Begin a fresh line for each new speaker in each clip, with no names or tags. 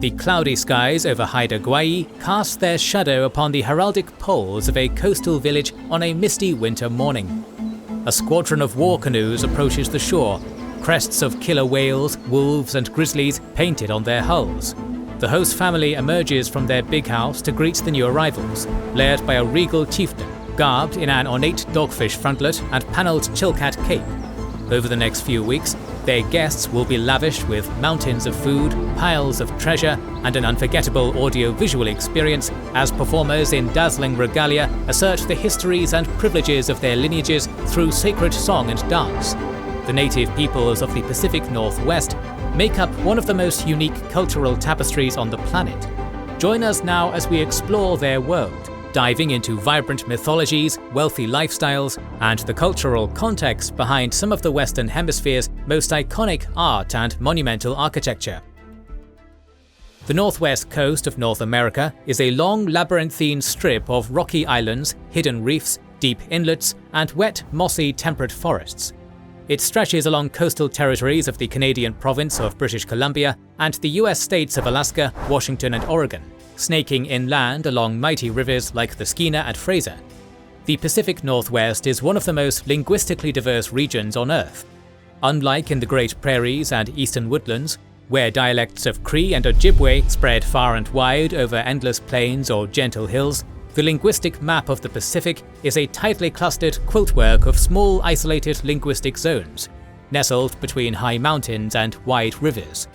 The cloudy skies over Haida Gwaii cast their shadow upon the heraldic poles of a coastal village on a misty winter morning. A squadron of war canoes approaches the shore, crests of killer whales, wolves and grizzlies painted on their hulls. The host family emerges from their big house to greet the new arrivals, led by a regal chieftain, garbed in an ornate dogfish frontlet and panelled Chilkat cape. Over the next few weeks, their guests will be lavished with mountains of food, piles of treasure, and an unforgettable audio-visual experience as performers in dazzling regalia assert the histories and privileges of their lineages through sacred song and dance. The native peoples of the Pacific Northwest make up one of the most unique cultural tapestries on the planet. Join us now as we explore their world, diving into vibrant mythologies, wealthy lifestyles, and the cultural context behind some of the Western Hemisphere's most iconic art and monumental architecture. The northwest coast of North America is a long labyrinthine strip of rocky islands, hidden reefs, deep inlets, and wet, mossy temperate forests. It stretches along coastal territories of the Canadian province of British Columbia and the US states of Alaska, Washington, and Oregon, snaking inland along mighty rivers like the Skeena and Fraser. The Pacific Northwest is one of the most linguistically diverse regions on Earth. Unlike in the Great Prairies and Eastern Woodlands, where dialects of Cree and Ojibwe spread far and wide over endless plains or gentle hills, the linguistic map of the Pacific is a tightly clustered quiltwork of small isolated linguistic zones, nestled between high mountains and wide rivers.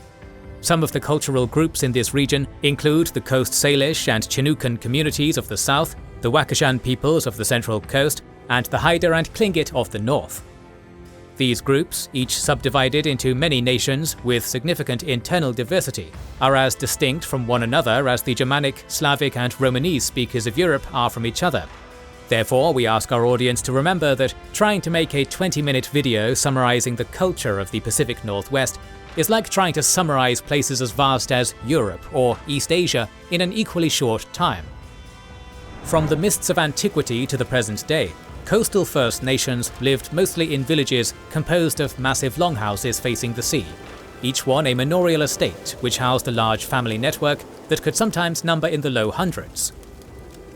Some of the cultural groups in this region include the Coast Salish and Chinookan communities of the south, the Wakashan peoples of the central coast, and the Haida and Tlingit of the north. These groups, each subdivided into many nations with significant internal diversity, are as distinct from one another as the Germanic, Slavic, and Romanese speakers of Europe are from each other. Therefore, we ask our audience to remember that trying to make a 20-minute video summarizing the culture of the Pacific Northwest is like trying to summarize places as vast as Europe or East Asia in an equally short time. From the mists of antiquity to the present day, coastal First Nations lived mostly in villages composed of massive longhouses facing the sea, each one a manorial estate which housed a large family network that could sometimes number in the low hundreds.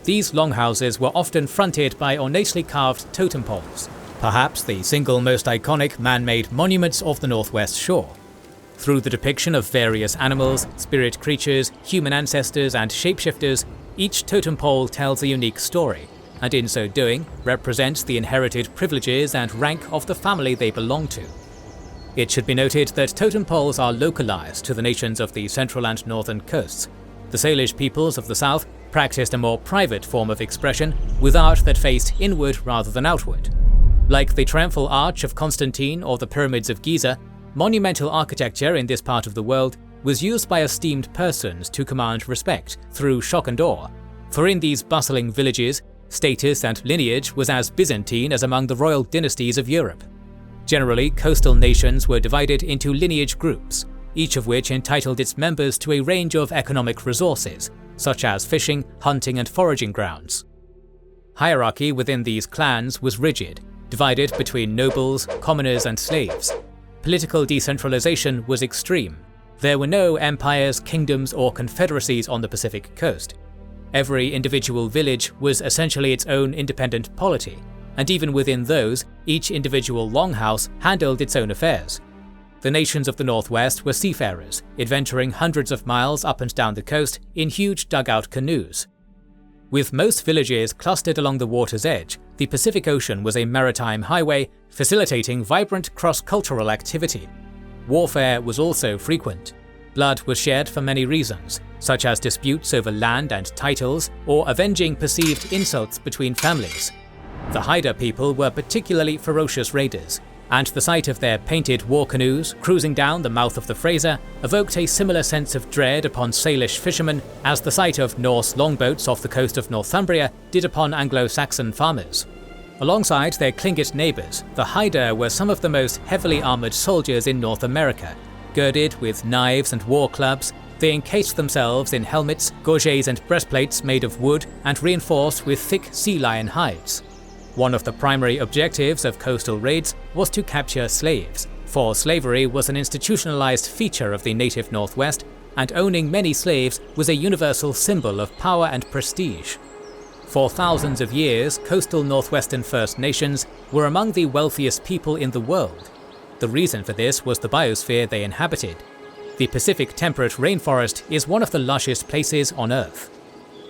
These longhouses were often fronted by ornately carved totem poles, perhaps the single most iconic man-made monuments of the Northwest Shore. Through the depiction of various animals, spirit creatures, human ancestors, and shapeshifters, each totem pole tells a unique story, and in so doing, represents the inherited privileges and rank of the family they belong to. It should be noted that totem poles are localized to the nations of the central and northern coasts. The Salish peoples of the south practiced a more private form of expression, with art that faced inward rather than outward. Like the Triumphal Arch of Constantine or the Pyramids of Giza, monumental architecture in this part of the world was used by esteemed persons to command respect through shock and awe, for in these bustling villages, status and lineage was as Byzantine as among the royal dynasties of Europe. Generally, coastal nations were divided into lineage groups, each of which entitled its members to a range of economic resources, such as fishing, hunting, and foraging grounds. Hierarchy within these clans was rigid, divided between nobles, commoners, and slaves. Political decentralization was extreme. There were no empires, kingdoms, or confederacies on the Pacific coast. Every individual village was essentially its own independent polity, and even within those, each individual longhouse handled its own affairs. The nations of the Northwest were seafarers, adventuring hundreds of miles up and down the coast in huge dugout canoes. With most villages clustered along the water's edge, the Pacific Ocean was a maritime highway facilitating vibrant cross-cultural activity. Warfare was also frequent. Blood was shed for many reasons, such as disputes over land and titles or avenging perceived insults between families. The Haida people were particularly ferocious raiders, and the sight of their painted war canoes cruising down the mouth of the Fraser evoked a similar sense of dread upon Salish fishermen as the sight of Norse longboats off the coast of Northumbria did upon Anglo-Saxon farmers. Alongside their Tlingit neighbours, the Haida were some of the most heavily armoured soldiers in North America. Girded with knives and war clubs, they encased themselves in helmets, gorgets and breastplates made of wood and reinforced with thick sea lion hides. One of the primary objectives of coastal raids was to capture slaves, for slavery was an institutionalized feature of the native Northwest, and owning many slaves was a universal symbol of power and prestige. For thousands of years, coastal northwestern First Nations were among the wealthiest people in the world. The reason for this was the biosphere they inhabited. The Pacific temperate rainforest is one of the lushest places on Earth.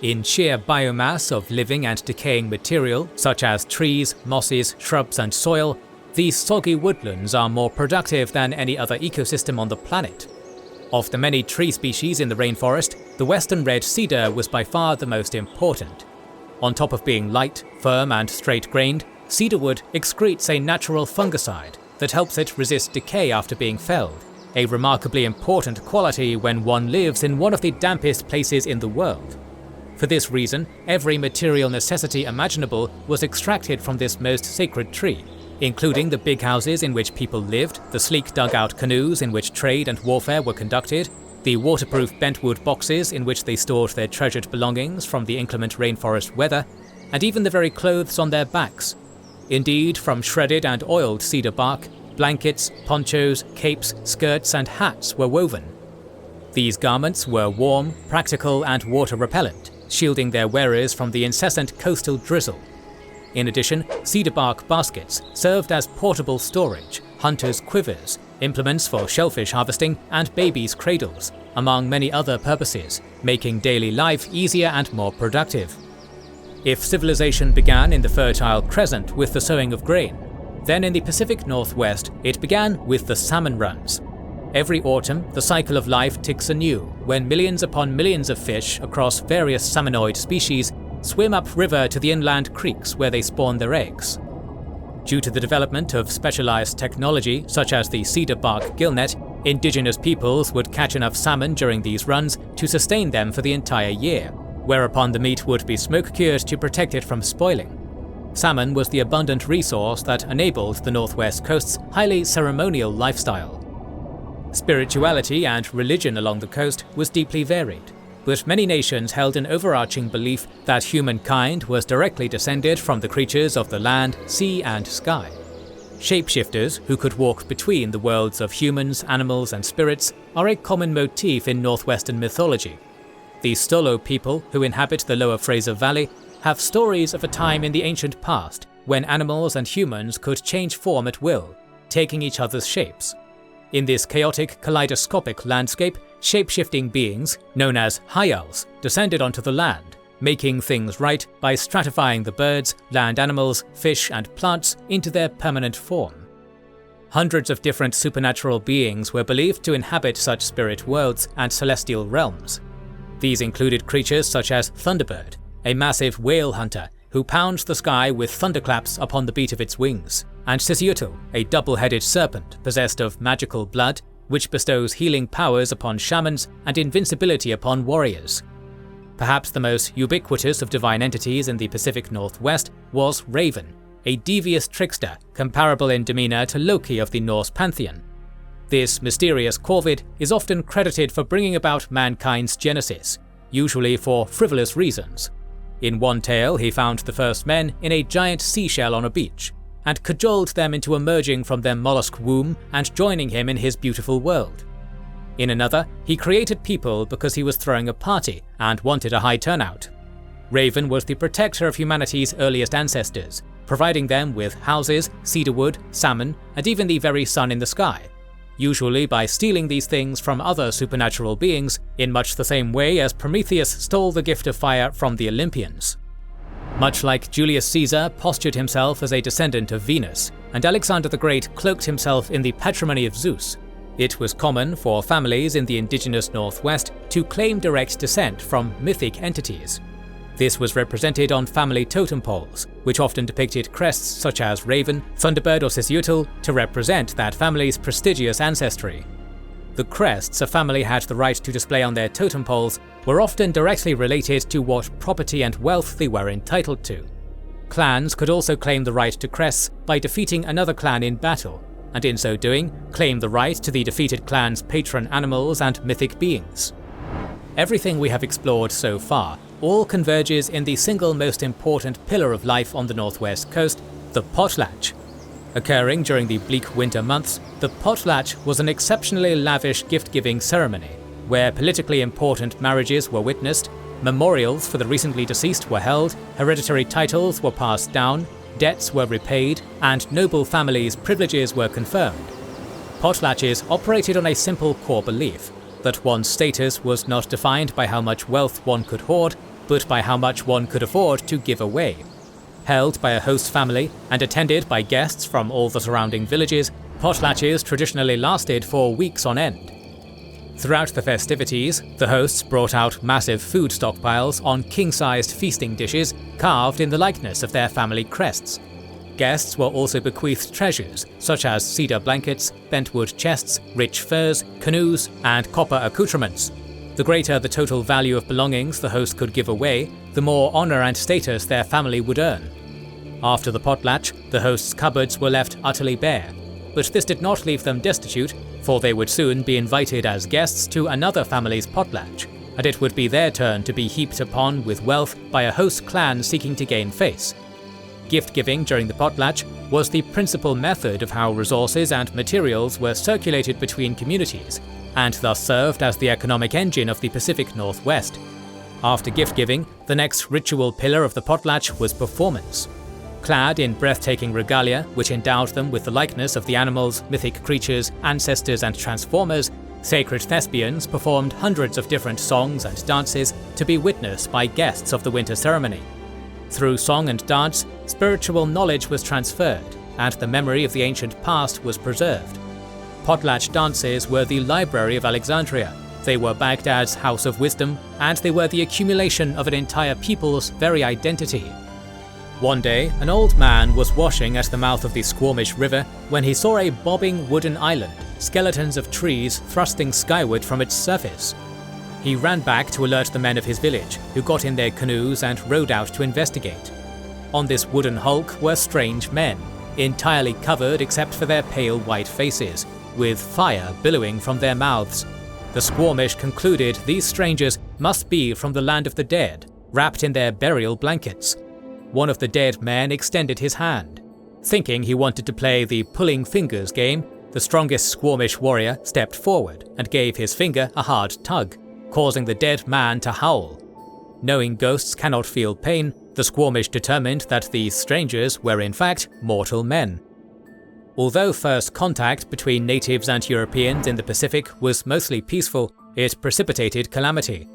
In sheer biomass of living and decaying material, such as trees, mosses, shrubs and soil, these soggy woodlands are more productive than any other ecosystem on the planet. Of the many tree species in the rainforest, the western red cedar was by far the most important. On top of being light, firm and straight-grained, cedarwood excretes a natural fungicide that helps it resist decay after being felled, a remarkably important quality when one lives in one of the dampest places in the world. For this reason, every material necessity imaginable was extracted from this most sacred tree, including the big houses in which people lived, the sleek dugout canoes in which trade and warfare were conducted, the waterproof bentwood boxes in which they stored their treasured belongings from the inclement rainforest weather, and even the very clothes on their backs. Indeed, from shredded and oiled cedar bark, blankets, ponchos, capes, skirts and hats were woven. These garments were warm, practical and water-repellent, shielding their wearers from the incessant coastal drizzle. In addition, cedar bark baskets served as portable storage, hunters' quivers, implements for shellfish harvesting, and babies' cradles, among many other purposes, making daily life easier and more productive. If civilization began in the Fertile Crescent with the sowing of grain, then in the Pacific Northwest it began with the salmon runs. Every autumn, the cycle of life ticks anew when millions upon millions of fish across various salmonoid species swim upriver to the inland creeks where they spawn their eggs. Due to the development of specialized technology such as the cedar bark gillnet, indigenous peoples would catch enough salmon during these runs to sustain them for the entire year, whereupon the meat would be smoke-cured to protect it from spoiling. Salmon was the abundant resource that enabled the Northwest Coast's highly ceremonial lifestyle. Spirituality and religion along the coast was deeply varied, but many nations held an overarching belief that humankind was directly descended from the creatures of the land, sea and sky. Shapeshifters, who could walk between the worlds of humans, animals and spirits, are a common motif in northwestern mythology. The Stolo people, who inhabit the lower Fraser Valley, have stories of a time in the ancient past when animals and humans could change form at will, taking each other's shapes. In this chaotic, kaleidoscopic landscape, shape-shifting beings, known as Hyals, descended onto the land, making things right by stratifying the birds, land animals, fish and plants into their permanent form. Hundreds of different supernatural beings were believed to inhabit such spirit worlds and celestial realms. These included creatures such as Thunderbird, a massive whale hunter who pounds the sky with thunderclaps upon the beat of its wings, and Sisiutl, a double-headed serpent possessed of magical blood, which bestows healing powers upon shamans and invincibility upon warriors. Perhaps the most ubiquitous of divine entities in the Pacific Northwest was Raven, a devious trickster comparable in demeanor to Loki of the Norse pantheon. This mysterious corvid is often credited for bringing about mankind's genesis, usually for frivolous reasons. In one tale, he found the first men in a giant seashell on a beach, and cajoled them into emerging from their mollusk womb and joining him in his beautiful world. In another, he created people because he was throwing a party and wanted a high turnout. Raven was the protector of humanity's earliest ancestors, providing them with houses, cedarwood, salmon, and even the very sun in the sky, usually by stealing these things from other supernatural beings in much the same way as Prometheus stole the gift of fire from the Olympians. Much like Julius Caesar postured himself as a descendant of Venus, and Alexander the Great cloaked himself in the patrimony of Zeus, it was common for families in the indigenous Northwest to claim direct descent from mythic entities. This was represented on family totem poles, which often depicted crests such as Raven, Thunderbird or Sisiutl to represent that family's prestigious ancestry. The crests a family had the right to display on their totem poles were often directly related to what property and wealth they were entitled to. Clans could also claim the right to crests by defeating another clan in battle, and in so doing, claim the right to the defeated clan's patron animals and mythic beings. Everything we have explored so far all converges in the single most important pillar of life on the northwest coast, the potlatch. Occurring during the bleak winter months, the potlatch was an exceptionally lavish gift-giving ceremony, where politically important marriages were witnessed, memorials for the recently deceased were held, hereditary titles were passed down, debts were repaid, and noble families' privileges were confirmed. Potlatches operated on a simple core belief that one's status was not defined by how much wealth one could hoard, but by how much one could afford to give away. Held by a host family and attended by guests from all the surrounding villages, potlatches traditionally lasted for weeks on end. Throughout the festivities, the hosts brought out massive food stockpiles on king-sized feasting dishes carved in the likeness of their family crests. Guests were also bequeathed treasures such as cedar blankets, bentwood chests, rich furs, canoes, and copper accoutrements. The greater the total value of belongings the host could give away, the more honor and status their family would earn. After the potlatch, the host's cupboards were left utterly bare, but this did not leave them destitute, for they would soon be invited as guests to another family's potlatch, and it would be their turn to be heaped upon with wealth by a host clan seeking to gain face. Gift-giving during the potlatch was the principal method of how resources and materials were circulated between communities, and thus served as the economic engine of the Pacific Northwest. After gift-giving, the next ritual pillar of the potlatch was performance. Clad in breathtaking regalia, which endowed them with the likeness of the animals, mythic creatures, ancestors, and transformers, sacred thespians performed hundreds of different songs and dances to be witnessed by guests of the winter ceremony. Through song and dance, spiritual knowledge was transferred, and the memory of the ancient past was preserved. Potlatch dances were the Library of Alexandria, they were Baghdad's House of Wisdom, and they were the accumulation of an entire people's very identity. One day, an old man was washing at the mouth of the Squamish River when he saw a bobbing wooden island, skeletons of trees thrusting skyward from its surface. He ran back to alert the men of his village, who got in their canoes and rowed out to investigate. On this wooden hulk were strange men, entirely covered except for their pale white faces, with fire billowing from their mouths. The Squamish concluded these strangers must be from the land of the dead, wrapped in their burial blankets. One of the dead men extended his hand. Thinking he wanted to play the pulling fingers game, the strongest Squamish warrior stepped forward and gave his finger a hard tug, causing the dead man to howl. Knowing ghosts cannot feel pain, the Squamish determined that these strangers were in fact mortal men. Although first contact between natives and Europeans in the Pacific was mostly peaceful, it precipitated calamity.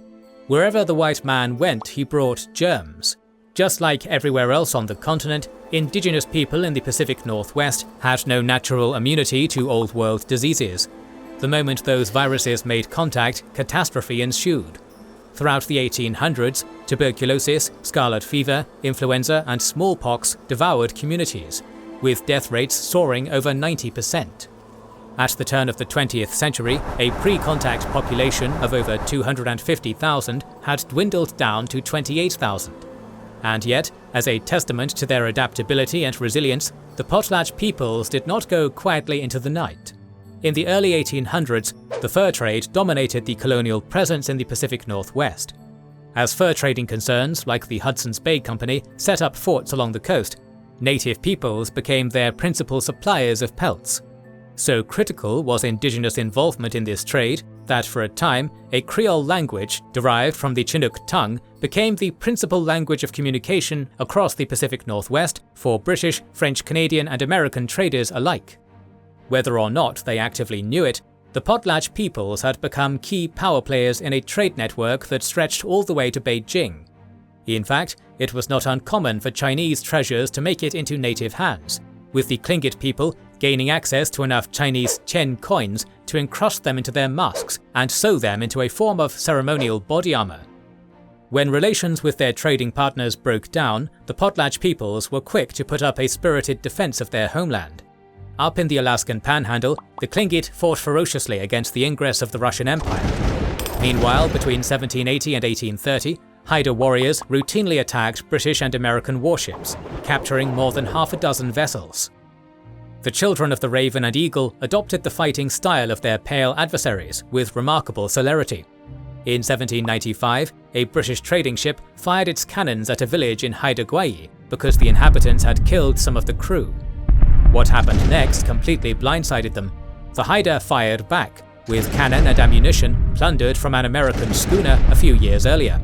Wherever the white man went, he brought germs. Just like everywhere else on the continent, indigenous people in the Pacific Northwest had no natural immunity to Old World diseases. The moment those viruses made contact, catastrophe ensued. Throughout the 1800s, tuberculosis, scarlet fever, influenza, and smallpox devoured communities, with death rates soaring over 90%. At the turn of the 20th century, a pre-contact population of over 250,000 had dwindled down to 28,000. And yet, as a testament to their adaptability and resilience, the Potlatch peoples did not go quietly into the night. In the early 1800s, the fur trade dominated the colonial presence in the Pacific Northwest. As fur trading concerns like the Hudson's Bay Company set up forts along the coast, native peoples became their principal suppliers of pelts. So critical was indigenous involvement in this trade that for a time, a Creole language derived from the Chinook tongue became the principal language of communication across the Pacific Northwest for British, French, Canadian, and American traders alike. Whether or not they actively knew it, the Potlatch peoples had become key power players in a trade network that stretched all the way to Beijing. In fact, it was not uncommon for Chinese treasures to make it into native hands, with the Tlingit people gaining access to enough Chinese Chen coins to encrust them into their masks and sew them into a form of ceremonial body armor. When relations with their trading partners broke down, the Potlatch peoples were quick to put up a spirited defense of their homeland. Up in the Alaskan Panhandle, the Tlingit fought ferociously against the ingress of the Russian Empire. Meanwhile, between 1780 and 1830, Haida warriors routinely attacked British and American warships, capturing more than half a dozen vessels. The children of the Raven and Eagle adopted the fighting style of their pale adversaries with remarkable celerity. In 1795, a British trading ship fired its cannons at a village in Haida Gwaii because the inhabitants had killed some of the crew. What happened next completely blindsided them. The Haida fired back, with cannon and ammunition plundered from an American schooner a few years earlier.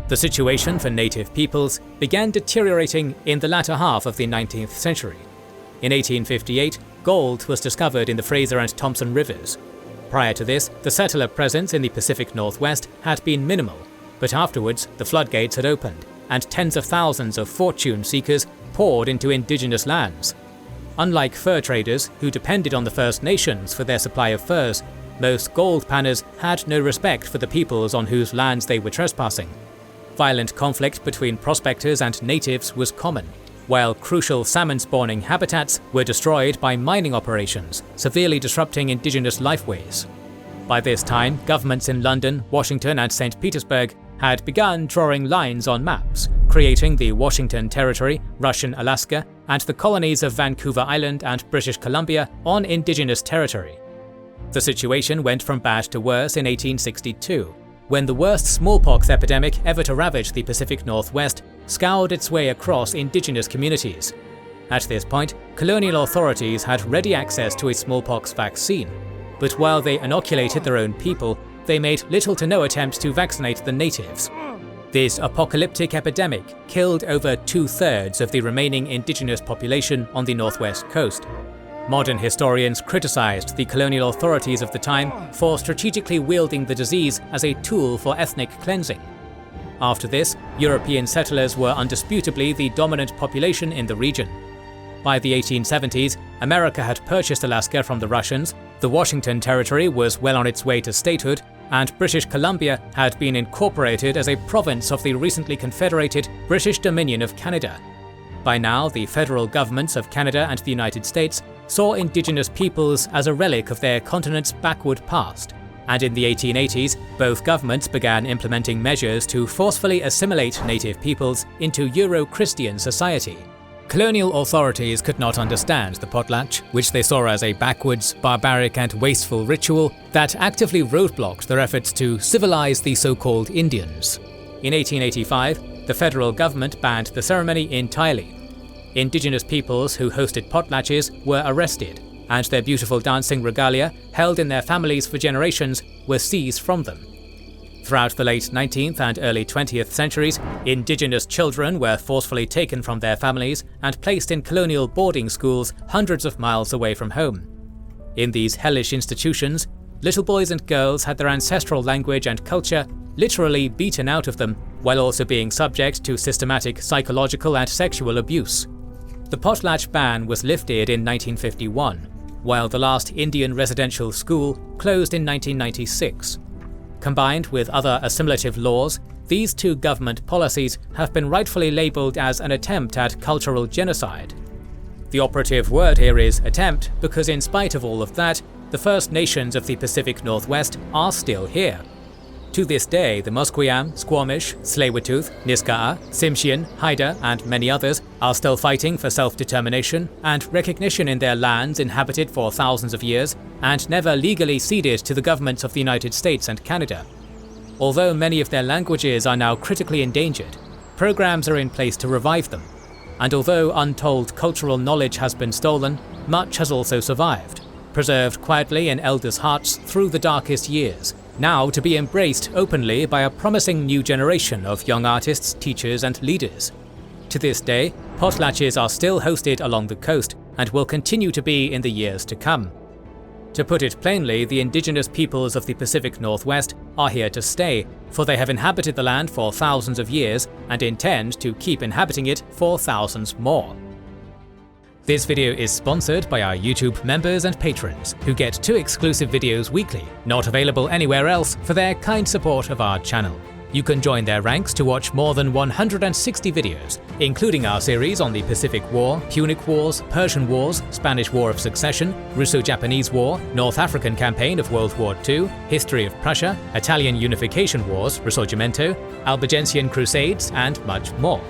The situation for native peoples began deteriorating in the latter half of the 19th century. In 1858, gold was discovered in the Fraser and Thompson rivers. Prior to this, the settler presence in the Pacific Northwest had been minimal, but afterwards the floodgates had opened, and tens of thousands of fortune seekers poured into indigenous lands. Unlike fur traders, who depended on the First Nations for their supply of furs, most gold panners had no respect for the peoples on whose lands they were trespassing. Violent conflict between prospectors and natives was common, while crucial salmon-spawning habitats were destroyed by mining operations, severely disrupting indigenous lifeways. By this time, governments in London, Washington and St. Petersburg had begun drawing lines on maps, creating the Washington Territory, Russian Alaska, and the colonies of Vancouver Island and British Columbia on indigenous territory. The situation went from bad to worse in 1862, when the worst smallpox epidemic ever to ravage the Pacific Northwest scoured its way across indigenous communities. At this point, colonial authorities had ready access to a smallpox vaccine, but while they inoculated their own people, they made little to no attempt to vaccinate the natives. This apocalyptic epidemic killed over 2/3 of the remaining indigenous population on the northwest coast. Modern historians criticized the colonial authorities of the time for strategically wielding the disease as a tool for ethnic cleansing. After this, European settlers were undisputably the dominant population in the region. By the 1870s, America had purchased Alaska from the Russians, the Washington Territory was well on its way to statehood, and British Columbia had been incorporated as a province of the recently confederated British Dominion of Canada. By now, the federal governments of Canada and the United States saw indigenous peoples as a relic of their continent's backward past, and in the 1880s, both governments began implementing measures to forcefully assimilate native peoples into Euro-Christian society. Colonial authorities could not understand the potlatch, which they saw as a backwards, barbaric and wasteful ritual that actively roadblocked their efforts to civilize the so-called Indians. In 1885, the federal government banned the ceremony entirely. Indigenous peoples who hosted potlatches were arrested, and their beautiful dancing regalia, held in their families for generations, were seized from them. Throughout the late 19th and early 20th centuries, indigenous children were forcefully taken from their families and placed in colonial boarding schools hundreds of miles away from home. In these hellish institutions, little boys and girls had their ancestral language and culture literally beaten out of them, while also being subject to systematic psychological and sexual abuse. The Potlatch Ban was lifted in 1951, while the last Indian residential school closed in 1996. Combined with other assimilative laws, these two government policies have been rightfully labelled as an attempt at cultural genocide. The operative word here is attempt, because in spite of all of that, the First Nations of the Pacific Northwest are still here. To this day, the Musqueam, Squamish, Tsleil-Waututh, Nisga'a, Tsimshian, Haida, and many others are still fighting for self-determination and recognition in their lands inhabited for thousands of years and never legally ceded to the governments of the United States and Canada. Although many of their languages are now critically endangered, programs are in place to revive them. And although untold cultural knowledge has been stolen, much has also survived, preserved quietly in elders' hearts through the darkest years, now to be embraced openly by a promising new generation of young artists, teachers and leaders. To this day, potlatches are still hosted along the coast and will continue to be in the years to come. To put it plainly, the indigenous peoples of the Pacific Northwest are here to stay, for they have inhabited the land for thousands of years and intend to keep inhabiting it for thousands more. This video is sponsored by our YouTube members and patrons, who get 2 exclusive videos weekly, not available anywhere else, for their kind support of our channel. You can join their ranks to watch more than 160 videos, including our series on the Pacific War, Punic Wars, Persian Wars, Spanish War of Succession, Russo-Japanese War, North African Campaign of World War II, History of Prussia, Italian Unification Wars, Risorgimento, Albigensian Crusades, and much more.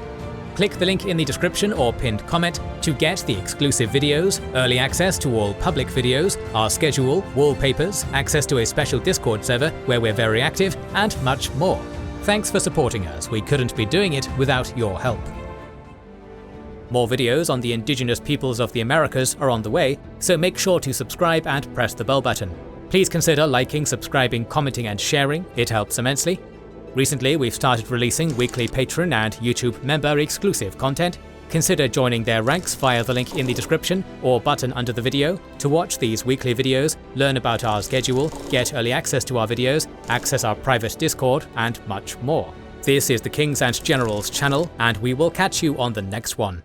Click the link in the description or pinned comment to get the exclusive videos, early access to all public videos, our schedule, wallpapers, access to a special Discord server where we're very active, and much more. Thanks for supporting us, we couldn't be doing it without your help. More videos on the indigenous peoples of the Americas are on the way, so make sure to subscribe and press the bell button. Please consider liking, subscribing, commenting and sharing, it helps immensely. Recently, we've started releasing weekly Patreon and YouTube member exclusive content. Consider joining their ranks via the link in the description or button under the video to watch these weekly videos, learn about our schedule, get early access to our videos, access our private Discord, and much more. This is the Kings and Generals channel, and we will catch you on the next one.